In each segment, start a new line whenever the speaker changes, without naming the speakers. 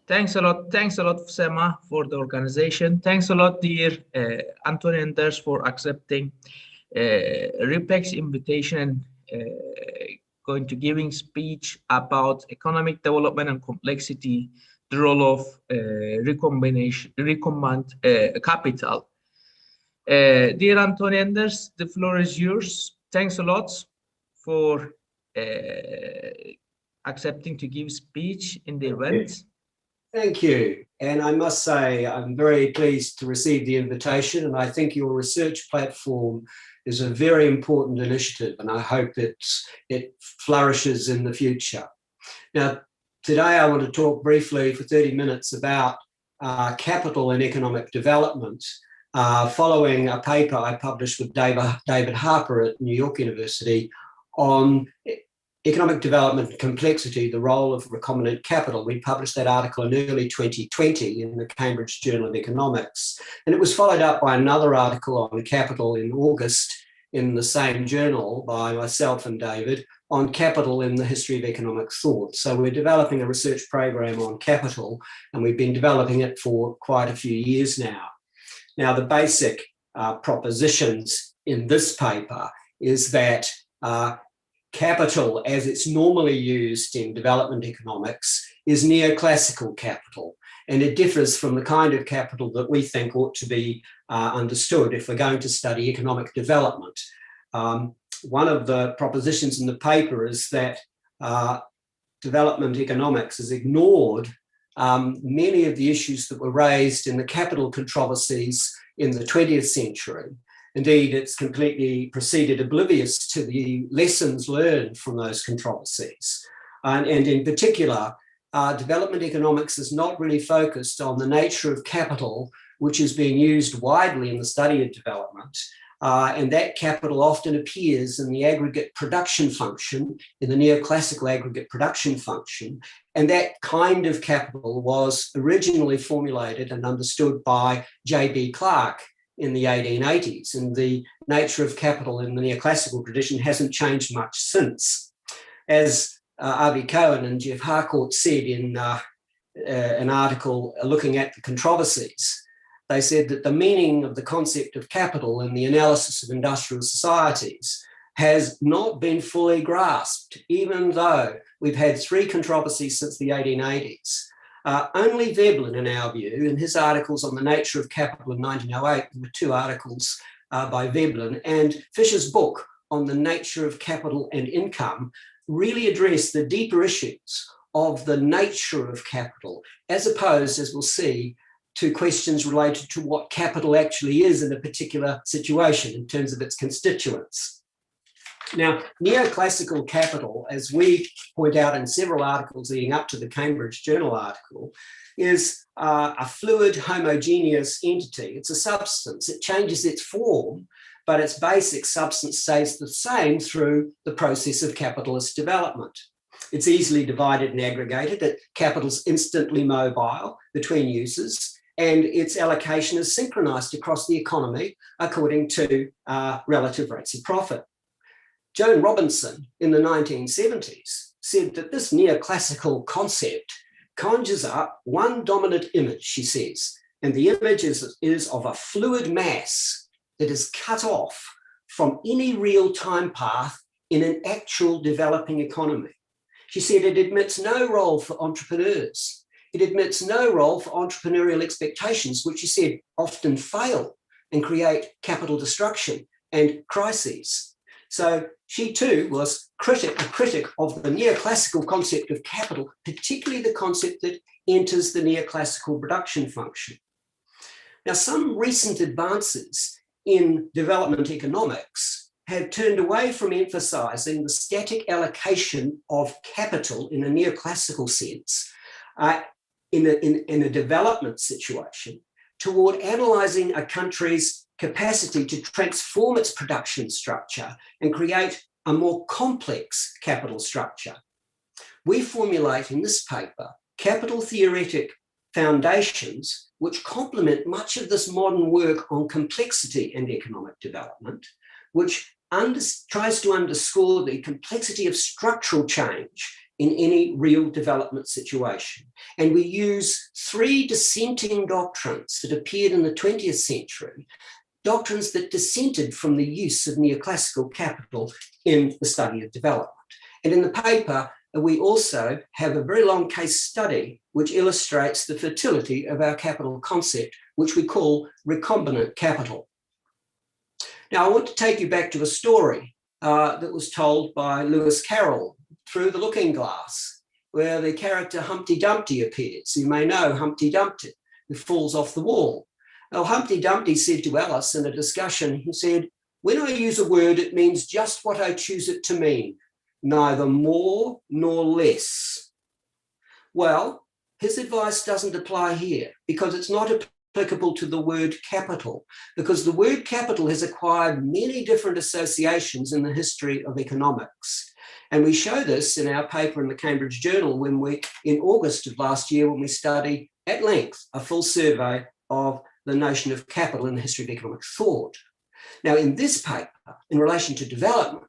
Thanks a lot. Thanks a lot, Sema, for the organization. Thanks a lot, dear Anthony and Anders, for accepting RIPEC's invitation and going to giving speech about economic development and complexity, the role of recombinant capital. Dear Anthony Anders, the floor is yours. Thanks a lot for accepting to give speech in the event.
Thank you. And I must say, I'm very pleased to receive the invitation, and I think your research platform is a very important initiative, and I hope it flourishes in the future. Now, today I want to talk briefly for 30 minutes about capital and economic development, following a paper I published with David Harper at New York University on economic development and complexity, the role of recombinant capital. We published that article in early 2020 in the Cambridge Journal of Economics, and it was followed up by another article on capital in August in the same journal by myself and David on capital in the history of economic thought. So we're developing a research program on capital, and we've been developing it for quite a few years now. Now, the basic propositions in this paper is that capital, as it's normally used in development economics, is neoclassical capital, and it differs from the kind of capital that we think ought to be understood if we're going to study economic development. One of the propositions in the paper is that development economics has ignored many of the issues that were raised in the capital controversies in the 20th century. Indeed, it's completely proceeded oblivious to the lessons learned from those controversies. And in particular, development economics is not really focused on the nature of capital, which is being used widely in the study of development. And that capital often appears in the aggregate production function, in the neoclassical aggregate production function. And that kind of capital was originally formulated and understood by J.B. Clark in the 1880s, and the nature of capital in the neoclassical tradition hasn't changed much since. As R.V. Cohen and Jeff Harcourt said in an article looking at the controversies, they said that the meaning of the concept of capital in the analysis of industrial societies has not been fully grasped, even though we've had 3 controversies since the 1880s. Only Veblen, in our view, in his articles on the nature of capital in 1908, there were 2 articles by Veblen, and Fisher's book on the nature of capital and income really address the deeper issues of the nature of capital, as opposed, as we'll see, to questions related to what capital actually is in a particular situation in terms of its constituents. Now, neoclassical capital, as we point out in several articles leading up to the Cambridge Journal article, is a fluid, homogeneous entity. It's a substance. It changes its form, but its basic substance stays the same through the process of capitalist development. It's easily divided and aggregated. Capital's instantly mobile between users, and its allocation is synchronized across the economy according to relative rates of profit. Joan Robinson in the 1970s said that this neoclassical concept conjures up one dominant image, she says, and the image is of a fluid mass that is cut off from any real time path in an actual developing economy. She said it admits no role for entrepreneurs. It admits no role for entrepreneurial expectations, which she said often fail and create capital destruction and crises. So she too was a critic of the neoclassical concept of capital, particularly the concept that enters the neoclassical production function. Now, some recent advances in development economics have turned away from emphasizing the static allocation of capital in a neoclassical sense in a development situation toward analyzing a country's capacity to transform its production structure and create a more complex capital structure. We formulate in this paper capital theoretic foundations which complement much of this modern work on complexity and economic development, which tries to underscore the complexity of structural change in any real development situation. And we use three dissenting doctrines that appeared in the 20th century, doctrines that dissented from the use of neoclassical capital in the study of development. And in the paper, we also have a very long case study which illustrates the fertility of our capital concept, which we call recombinant capital. Now, I want to take you back to a story that was told by Lewis Carroll, Through the Looking Glass, where the character Humpty Dumpty appears. You may know Humpty Dumpty, who falls off the wall. Now, Humpty Dumpty said to Alice in a discussion, he said, "When I use a word, it means just what I choose it to mean, neither more nor less." Well, his advice doesn't apply here because it's not applicable to the word capital, because the word capital has acquired many different associations in the history of economics. And we show this in our paper in the Cambridge Journal in August of last year, when we study at length a full survey of the notion of capital in the history of economic thought. Now, in this paper, in relation to development,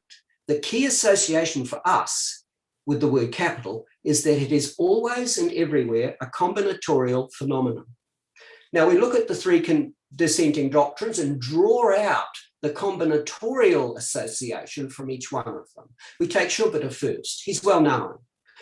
the key association for us with the word capital is that it is always and everywhere a combinatorial phenomenon. Now, we look at the three dissenting doctrines and draw out the combinatorial association from each one of them. We take Schumpeter first. He's well known.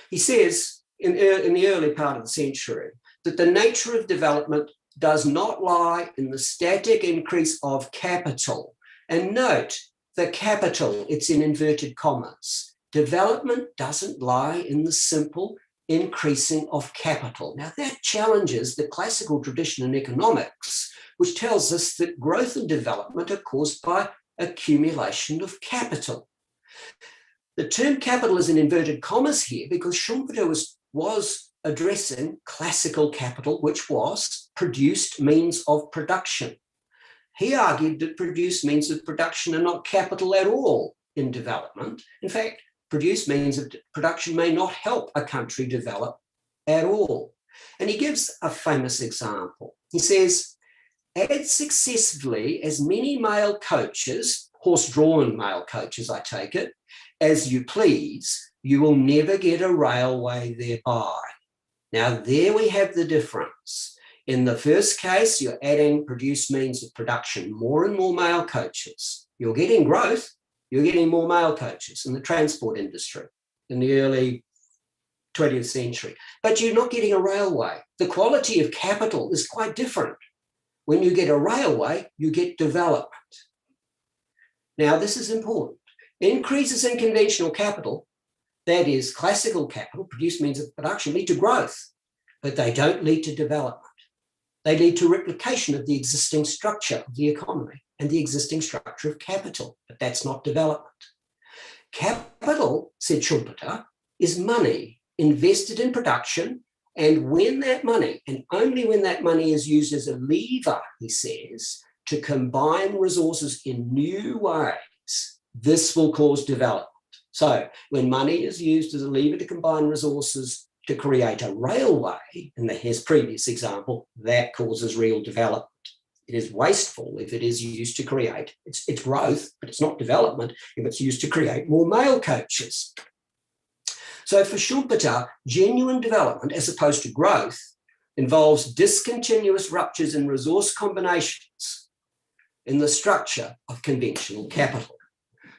He says in the early part of the century that the nature of development does not lie in the static increase of capital. And note, the capital, it's in inverted commas. Development doesn't lie in the simple increasing of capital. Now, that challenges the classical tradition in economics, which tells us that growth and development are caused by accumulation of capital. The term capital is in inverted commas here because Schumpeter was addressing classical capital, which was produced means of production. He argued that produced means of production are not capital at all in development. In fact, produced means of production may not help a country develop at all. And he gives a famous example. He says, add successively as many mail coaches, horse-drawn mail coaches, I take it, as you please, you will never get a railway thereby. Now, there we have the difference. In the first case, you're adding produced means of production, more and more mail coaches. You're getting growth, you're getting more mail coaches in the transport industry in the early 20th century, but you're not getting a railway. The quality of capital is quite different. When you get a railway, you get development. Now, this is important. Increases in conventional capital, that is classical capital, produced means of production, lead to growth, but they don't lead to development. They lead to replication of the existing structure of the economy and the existing structure of capital, but that's not development. Capital, said Schumpeter, is money invested in production, and when that money, and only when that money is used as a lever, he says, to combine resources in new ways, this will cause development. So when money is used as a lever to combine resources to create a railway, in his previous example, that causes real development. It is wasteful if it is used to create, it's growth, but it's not development if it's used to create more mail coaches. So for Schumpeter, genuine development, as opposed to growth, involves discontinuous ruptures in resource combinations in the structure of conventional capital.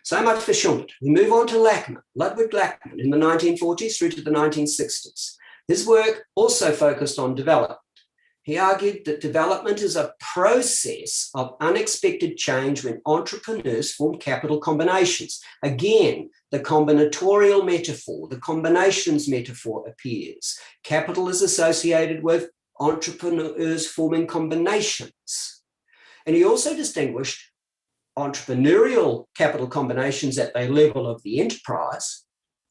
So much for Schumpeter. We move on to Ludwig Blackman in the 1940s through to the 1960s. His work also focused on development. He argued that development is a process of unexpected change when entrepreneurs form capital combinations. Again, the combinatorial metaphor, the combinations metaphor appears. Capital is associated with entrepreneurs forming combinations. And he also distinguished entrepreneurial capital combinations at the level of the enterprise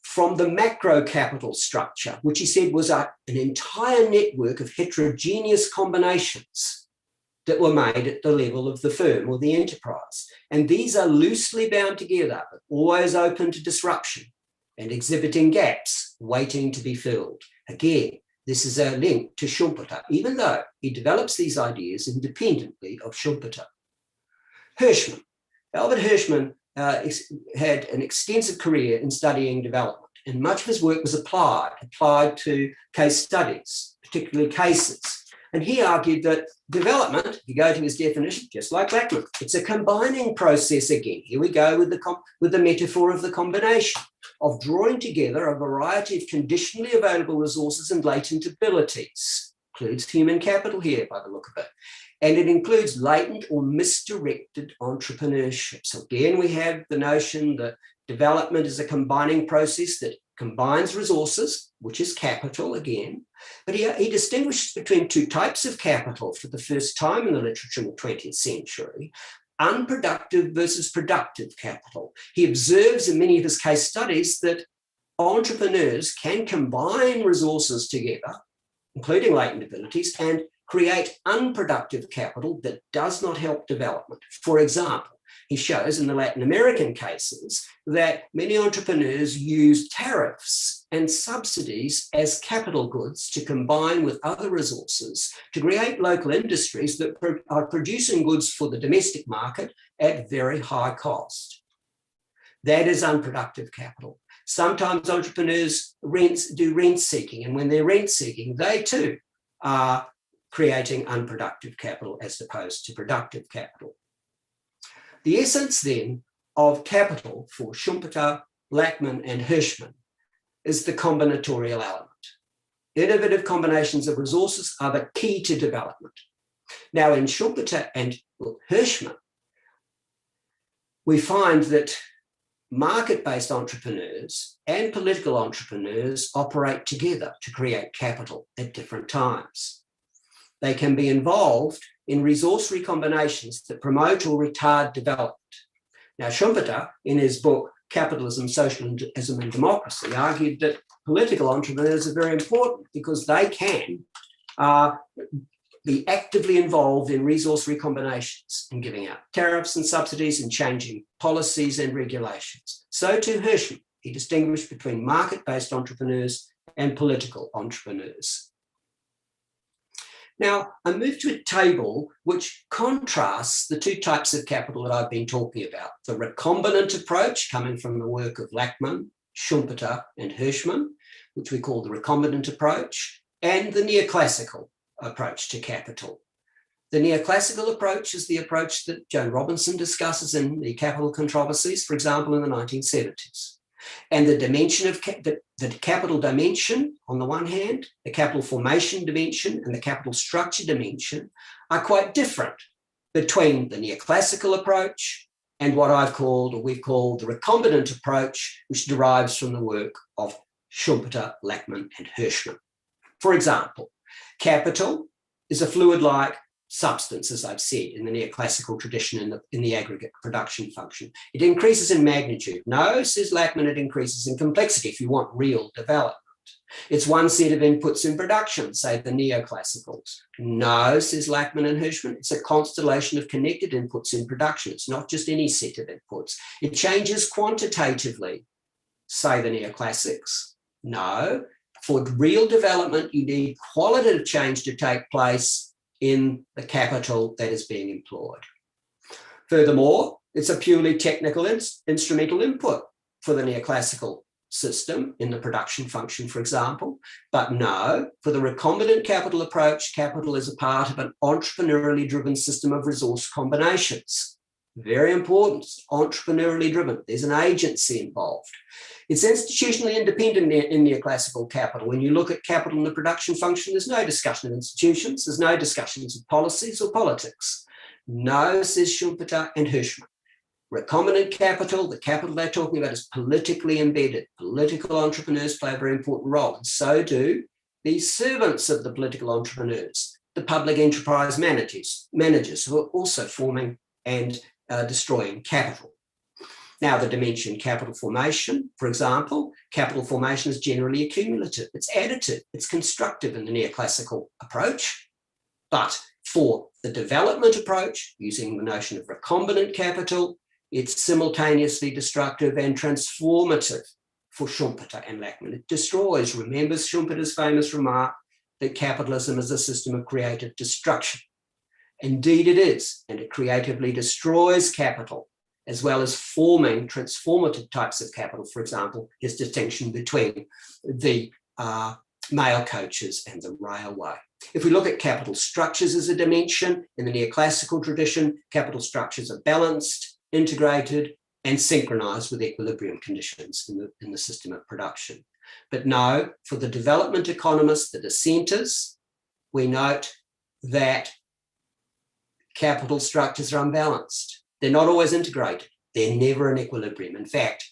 from the macro capital structure, which he said was an entire network of heterogeneous combinations that were made at the level of the firm or the enterprise. And these are loosely bound together, but always open to disruption and exhibiting gaps waiting to be filled. Again, this is a link to Schumpeter, even though he develops these ideas independently of Schumpeter. Hirschmann. Albert Hirschmann had an extensive career in studying development. And much of his work was applied to case studies, particularly cases. And he argued that development, if you go to his definition, just like Blackman, it's a combining process again. Here we go with the metaphor of the combination, of drawing together a variety of conditionally available resources and latent abilities. Includes human capital here by the look of it. And it includes latent or misdirected entrepreneurship. So again, we have the notion that development is a combining process that combines resources, which is capital again, but he distinguishes between two types of capital for the first time in the literature in the 20th century, unproductive versus productive capital. He observes in many of his case studies that entrepreneurs can combine resources together, including latent abilities, and create unproductive capital that does not help development. For example, he shows in the Latin American cases that many entrepreneurs use tariffs and subsidies as capital goods to combine with other resources to create local industries that are producing goods for the domestic market at very high cost. That is unproductive capital. Sometimes entrepreneurs do rent seeking, and when they're rent seeking, they too are creating unproductive capital as opposed to productive capital. The essence then of capital for Schumpeter, Blackman, and Hirschmann is the combinatorial element. Innovative combinations of resources are the key to development. Now, in Schumpeter and Hirschmann, we find that market-based entrepreneurs and political entrepreneurs operate together to create capital at different times. They can be involved in resource recombinations that promote or retard development. Now, Schumpeter, in his book, Capitalism, Socialism and Democracy, argued that political entrepreneurs are very important because they can be actively involved in resource recombinations and giving out tariffs and subsidies and changing policies and regulations. So too Hirschmann, he distinguished between market-based entrepreneurs and political entrepreneurs. Now, I move to a table which contrasts the two types of capital that I've been talking about. The recombinant approach, coming from the work of Blackman, Schumpeter, and Hirschmann, which we call the recombinant approach, and the neoclassical approach to capital. The neoclassical approach is the approach that Joan Robinson discusses in the Capital Controversies, for example, in the 1970s. And the dimension of the capital dimension, on the one hand, the capital formation dimension and the capital structure dimension are quite different between the neoclassical approach and what I've called, or we've called, the recombinant approach, which derives from the work of Schumpeter, Blackman, and Hirschmann. For example, capital is a fluid-like substance, as I've said, in the neoclassical tradition in the aggregate production function. It increases in magnitude. No, says Blackman, it increases in complexity if you want real development. It's one set of inputs in production, say the neoclassicals. No, says Blackman and Hirschmann, it's a constellation of connected inputs in production. It's not just any set of inputs. It changes quantitatively, say the neoclassics. No, for real development, you need qualitative change to take place in the capital that is being employed. Furthermore, it's a purely technical instrumental input for the neoclassical system in the production function, for example. But no, for the recombinant capital approach, capital is a part of an entrepreneurially driven system of resource combinations. Very important, entrepreneurially driven. There's an agency involved. It's institutionally independent in neoclassical capital. When you look at capital in the production function, there's no discussion of institutions, there's no discussions of policies or politics. No, says Schumpeter and Hirschmann. Recombinant capital, the capital they're talking about, is politically embedded. Political entrepreneurs play a very important role, and so do the servants of the political entrepreneurs, the public enterprise managers who are also forming and destroying capital. Now, the dimension capital formation, for example, capital formation is generally accumulative. It's additive. It's constructive in the neoclassical approach. But for the development approach, using the notion of recombinant capital, it's simultaneously destructive and transformative for Schumpeter and Blackman. It destroys, remembers Schumpeter's famous remark that capitalism is a system of creative destruction. Indeed it is, and it creatively destroys capital as well as forming transformative types of capital, for example, his distinction between the mail coaches and the railway. If we look at capital structures as a dimension, in the neoclassical tradition, capital structures are balanced, integrated, and synchronized with equilibrium conditions in the system of production. But no, for the development economists, the dissenters, we note that capital structures are unbalanced. They're not always integrated. They're never in equilibrium. In fact,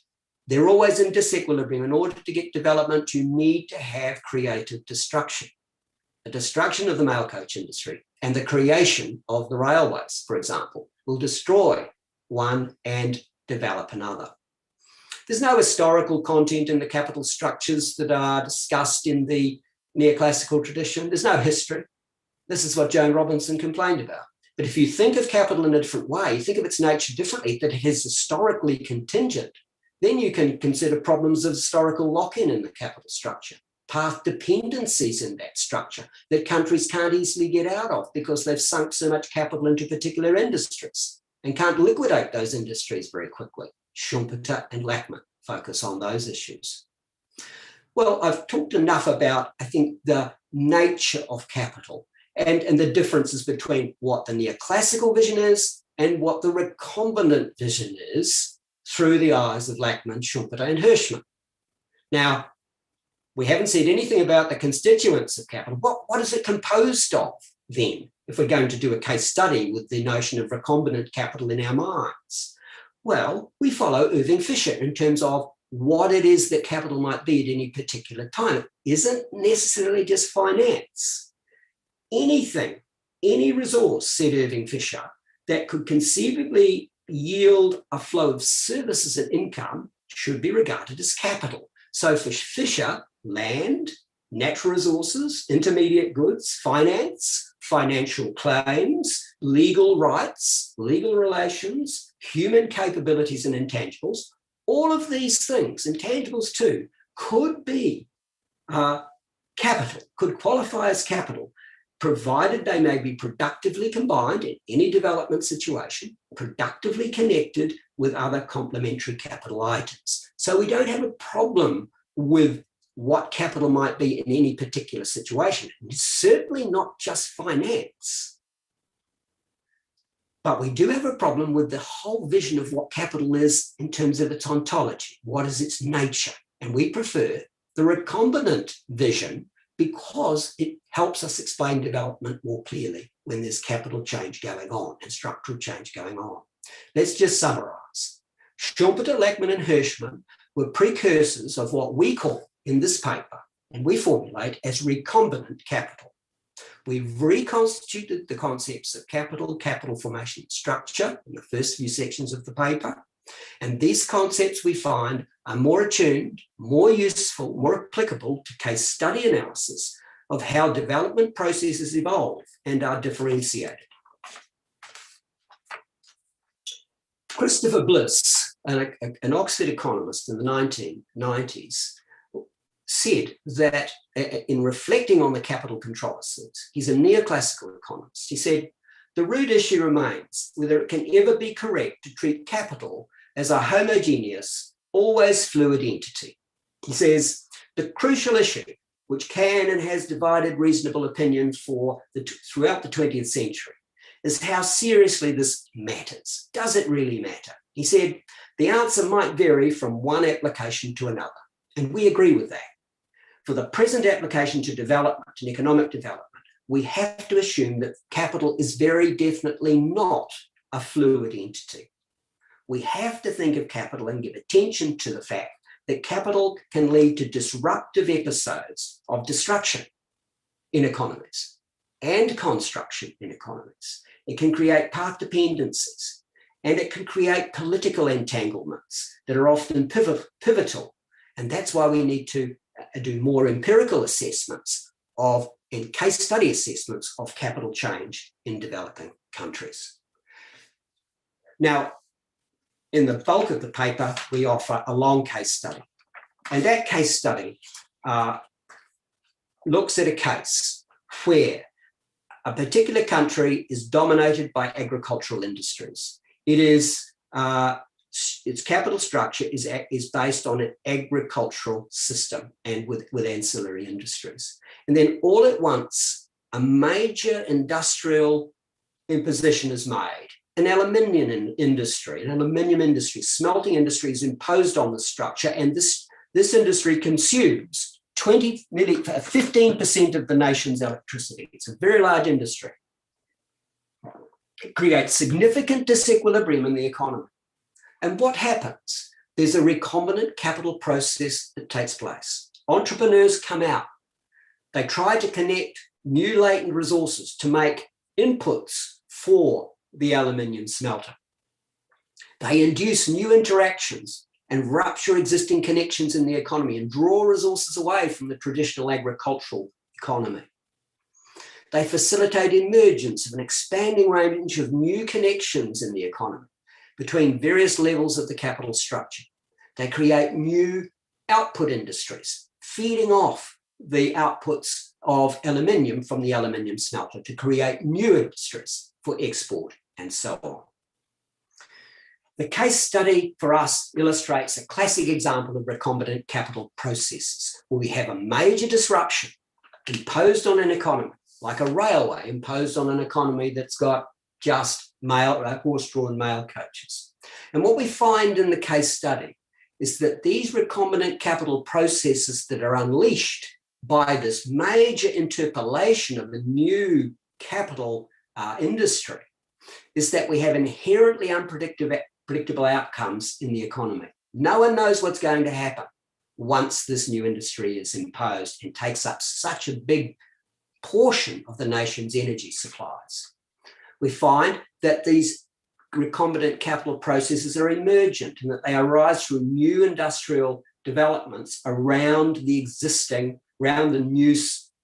they're always in disequilibrium. In order to get development, you need to have creative destruction. The destruction of the mail coach industry and the creation of the railways, for example, will destroy one and develop another. There's no historical content in the capital structures that are discussed in the neoclassical tradition. There's no history. This is what Joan Robinson complained about. But if you think of capital in a different way, think of its nature differently, that it is historically contingent, then you can consider problems of historical lock-in in the capital structure, path dependencies in that structure that countries can't easily get out of because they've sunk so much capital into particular industries and can't liquidate those industries very quickly. Schumpeter and Blackman focus on those issues. Well, I've talked enough about, I think, the nature of capital and the differences between what the neoclassical vision is and what the recombinant vision is through the eyes of Blackman, Schumpeter, and Hirschmann. Now, we haven't said anything about the constituents of capital. What is it composed of then, if we're going to do a case study with the notion of recombinant capital in our minds? Well, we follow Irving Fisher in terms of what it is that capital might be at any particular time. It isn't necessarily just finance. Anything, any resource, said Irving Fisher, that could conceivably yield a flow of services and income should be regarded as capital. So for Fisher, land, natural resources, intermediate goods, finance, financial claims, legal rights, legal relations, human capabilities and intangibles, all of these things, intangibles too, could be capital, could qualify as capital, provided they may be productively combined in any development situation, productively connected with other complementary capital items. So we don't have a problem with what capital might be in any particular situation. It's certainly not just finance. But we do have a problem with the whole vision of what capital is in terms of its ontology. What is its nature? And we prefer the recombinant vision because it helps us explain development more clearly when there's capital change going on and structural change going on. Let's just summarize. Schumpeter, Blackman, and Hirschmann were precursors of what we call in this paper, and we formulate as recombinant capital. We've reconstituted the concepts of capital, capital formation, and structure in the first few sections of the paper. And these concepts we find are more attuned, more useful, more applicable to case study analysis of how development processes evolve and are differentiated. Christopher Bliss, an Oxford economist in the 1990s, said that in reflecting on the capital controversies, he's a neoclassical economist. He said, the root issue remains whether it can ever be correct to treat capital as a homogeneous, always fluid entity. He says, the crucial issue, which can and has divided reasonable opinions throughout the 20th century, is how seriously this matters. Does it really matter? He said, the answer might vary from one application to another, and we agree with that. For the present application to development and economic development, we have to assume that capital is very definitely not a fluid entity. We have to think of capital and give attention to the fact that capital can lead to disruptive episodes of destruction in economies and construction in economies. It can create path dependencies, and it can create political entanglements that are often pivotal. And that's why we need to do more empirical assessments and case study assessments of capital change in developing countries. Now, in the bulk of the paper, we offer a long case study. And that case study looks at a case where a particular country is dominated by agricultural industries. It is its capital structure is based on an agricultural system and with ancillary industries. And then all at once, a major industrial imposition is made. An aluminium industry, smelting industry is imposed on the structure, and this industry consumes nearly 15% of the nation's electricity. It's a very large industry. It creates significant disequilibrium in the economy. And what happens? There's a recombinant capital process that takes place. Entrepreneurs come out. They try to connect new latent resources to make inputs for the aluminium smelter. They induce new interactions and rupture existing connections in the economy and draw resources away from the traditional agricultural economy. They facilitate emergence of an expanding range of new connections in the economy between various levels of the capital structure. They create new output industries, feeding off the outputs of aluminium from the aluminium smelter to create new industries for export and so on. The case study for us illustrates a classic example of recombinant capital processes, where we have a major disruption imposed on an economy, like a railway imposed on an economy that's got just horse-drawn mail coaches. And what we find in the case study is that these recombinant capital processes that are unleashed by this major interpolation of a new capital industry is that we have inherently unpredictable outcomes in the economy. No one knows what's going to happen once this new industry is imposed and takes up such a big portion of the nation's energy supplies. We find that these recombinant capital processes are emergent and that they arise through new industrial developments around the new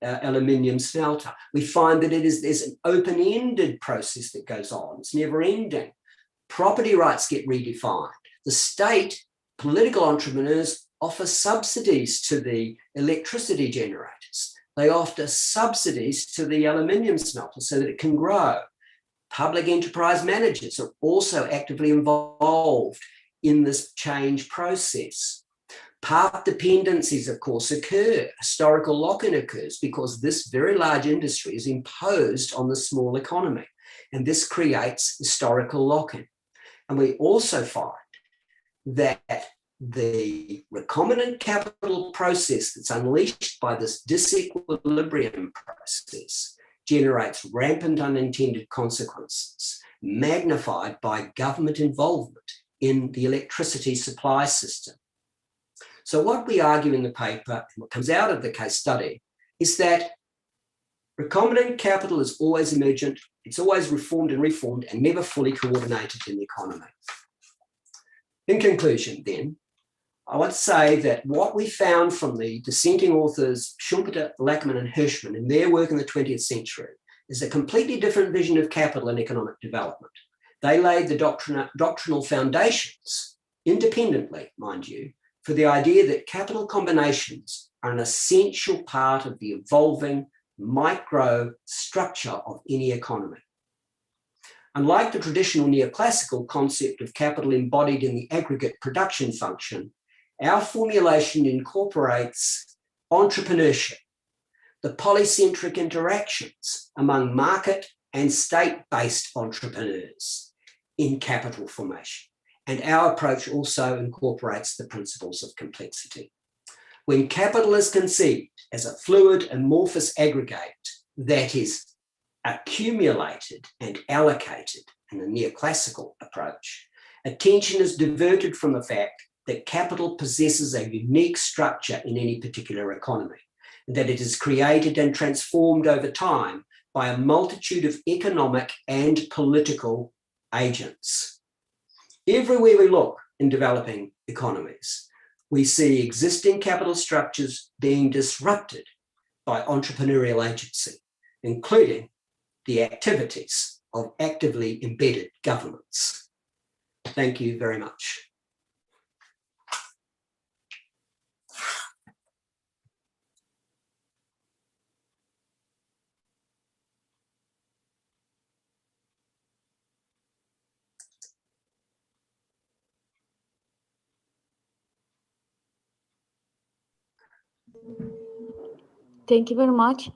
aluminium smelter. We find that there's an open-ended process that goes on. It's never-ending. Property rights get redefined. The state, political entrepreneurs offer subsidies to the electricity generators. They offer subsidies to the aluminium smelter so that it can grow. Public enterprise managers are also actively involved in this change process. Path dependencies, of course, occur. Historical lock-in occurs because this very large industry is imposed on the small economy, and this creates historical lock-in. And we also find that the recombinant capital process that's unleashed by this disequilibrium process generates rampant unintended consequences, magnified by government involvement in the electricity supply system. So what we argue in the paper, and what comes out of the case study, is that recombinant capital is always emergent, it's always reformed and never fully coordinated in the economy. In conclusion, then, I want to say that what we found from the dissenting authors Schumpeter, Blackman, and Hirschmann in their work in the 20th century is a completely different vision of capital and economic development. They laid the doctrinal foundations, independently, mind you, for the idea that capital combinations are an essential part of the evolving micro structure of any economy. Unlike the traditional neoclassical concept of capital embodied in the aggregate production function, our formulation incorporates entrepreneurship, the polycentric interactions among market and state-based entrepreneurs in capital formation. And our approach also incorporates the principles of complexity. When capital is conceived as a fluid, amorphous aggregate that is accumulated and allocated in a neoclassical approach, attention is diverted from the fact that capital possesses a unique structure in any particular economy, and that it is created and transformed over time by a multitude of economic and political agents. Everywhere we look in developing economies, we see existing capital structures being disrupted by entrepreneurial agency, including the activities of actively embedded governments. Thank you very much.
Thank you very much.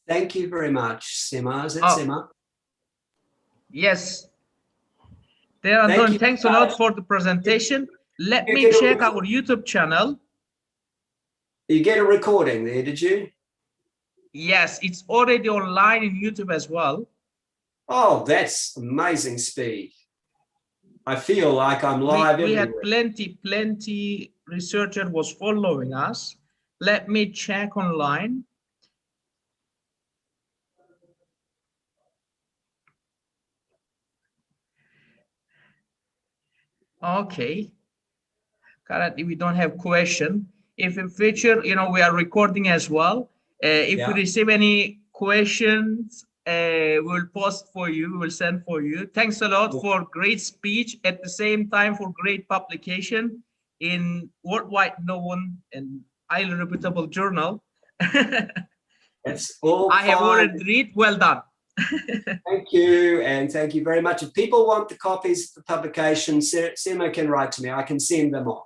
Thank you very much, Sema. Is it
Oh.
Sema?
Yes. There,
Thank
Anton,
you.
thanks a lot for the presentation. Let me check our YouTube channel.
You get a recording there, did you?
Yes, it's already online in YouTube as well.
Oh, that's amazing speed. I feel like I'm live
We had
everywhere.
plenty researcher was following us. Let me check online. Okay. Currently, we don't have question. If in future, you know, we are recording as well. If we receive any questions, we'll post for you, we will send for you. Thanks a lot for great speech, at the same time for great publication in worldwide known and highly reputable journal.
That's all
I have
fine.
already read. Well done.
Thank you, and thank you very much. If people want the copies of the publication, Sema can write to me. I can send them on.